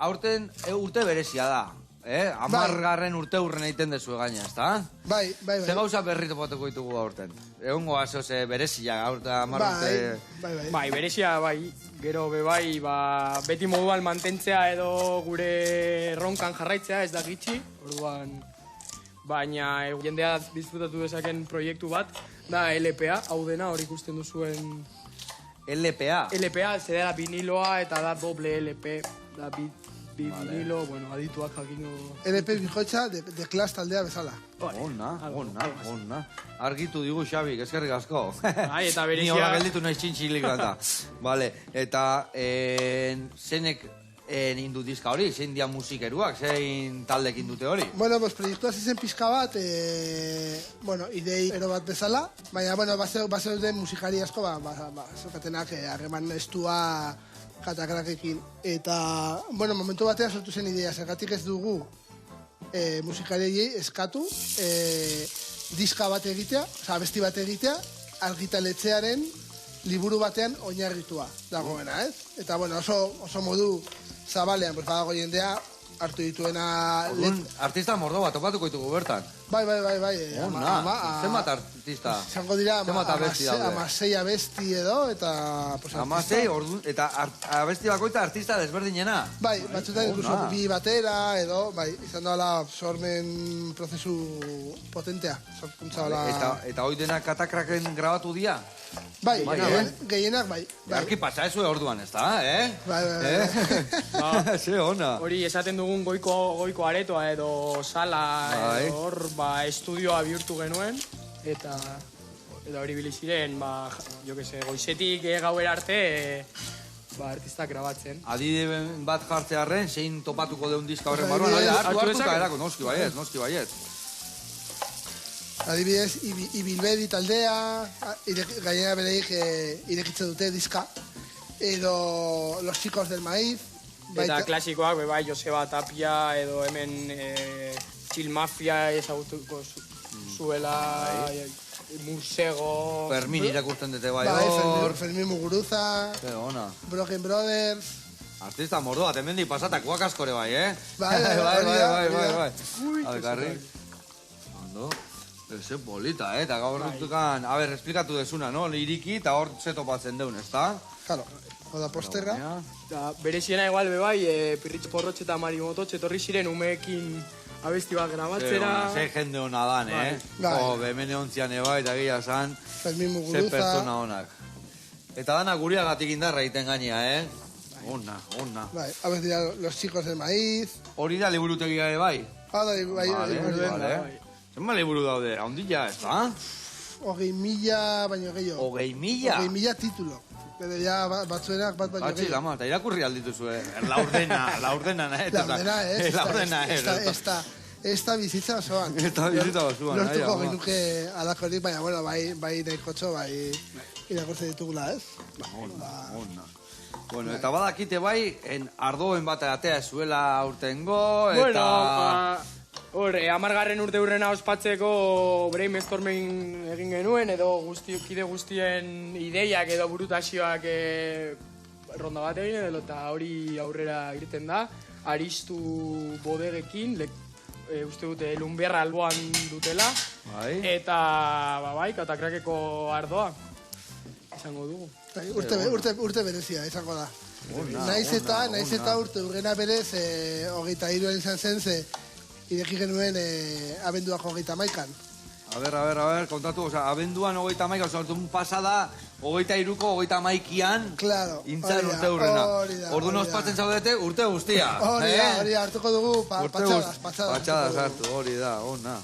Aurten urte berezia da. Amargarren urte hurren egiten dezu gaina, ezta? Bai. Ze gauza berri topatuko ditugu aurten. Egon goazoz berezia, aurten amar urte... Bai, berezia, bai. Gero bebai, beti moduan mantentzea edo gure erronkan jarraitzea, ez da gitxi. Orduan, baina jendea disfrutatu dezaken proiektu bat, da LPA, hau dena, hori ikusten duzuen... LPA? LPA, zedera viniloa eta da doble LP, da vinilo, bueno, adituak jakingo... LP bijotxa de klas taldea bezala. Ona. Argitu digu, Xabi, eskerrik asko. Bai, eta berezia... Ni hola gelditu nahi txintxilik da. Vale, eta zenek nindu dizka hori? Zein dia musikeruak? Zein taldekin dute hori? Bueno, pues proiektua zizen pixka bat, idei ero bat bezala, baina, baseo den musikari asko, zokatenak harreman estua katakrakekin. Eta, momentu batean sortu zen ideia, zergatik ez dugu musikariei eskatu diska bat egitea, abesti bat egitea, argitaletxearen liburu batean oinarritua dagoena, ez? Eta, oso modu zabalean, badago jendea, hartu dituena... Artista mordo bat topatuko ditugu bertan. Bai. Zenbat artista? Zango dira, amasei abesti edo, eta... Amasei, eta abesti bakoita artista desberdinena? Bai, batzutan incluso bi batera, edo, izan doala sormen prozesu potentea. Eta hoi denak katakraken grabatu dia? Bai, gehienak bai. Arki pasa ezue orduan, ez da, Bai. Ze ona. Hori esaten dugun goiko aretoa edo sala, hor, estudioa bihurtu genuen, eta hori biliziren, goizetik gauera arte, artistak grabatzen. Adide bat jartzearen, zein topatuko deun diska horren barruan, hartu eta erako, noski baiet. Adibidez, Ibilbedi taldea, gainera bereik irekitze dute diska, edo Los Chicos del Maíz. Eta klasikoak, Joseba Tapia, edo hemen Chill Mafia ezagutuko zuela, Mursego... Fermin irakurtzen dute hor. Fermin Muguruza, Broken Brothers... Artista mordo bat, hemen di pasatakoak askore bai, Bai. Alkarri. Ondo. Eze polita, eta gaur dutzukan... A ber, esplikatu desuna, no? Iriki eta hor zetopatzen deun, ez da? Claro, oda posterra. Bereziena igual, Pirritx Porrotx eta Mari Mototx etorri ziren umeekin abesti bat grabatzera. Ze jende hona dan, Bemene ontzian eba, eta gila zan... Fermin Muguruza. Ze pertsona honak. Eta dana guriagatik indarra egiten gaina, Ona. Bai, abez dira Los Chicos del Maíz. Hori da liburutegia bai? Bai. Zenba liburu daude, haundilla, ez da? 20.000 baino gehiago. 20.000? 20.000 titulo. Pero ya batzuenak bat baino gehiago. Lama, eta irakurri alditu zuen. Laurdena, Esta bizitza osoan. Lortuko genuke alakorik, baina, bai nahikotxo, bai irakurtzen ditugula, ez? Ona. Bueno, eta badakite bai, ardoen bat atea zuela aurtengo, eta... Hor, amargarren urte hurrena ospatzeko brainstorming egin genuen, edo kide guztien ideiak edo burutazioak ronda bat egin, eta hori aurrera irten da. Aristu bodegekin, uste dute Lunberra alboan dutela, eta katakrakeko ardoa izango dugu. Urte berezia izango da. Naiz eta urte hurrena berez, 23 izan zen, ireki genuen abenduak 31an. A ver, kontatu, abenduan 31, un pasada 23ko 31an, intzan urte hurrena. Orduan ospatzen zaudete urte guztia. Hori hartuko dugu patxadas. Patxadas hartu, hori da, ona.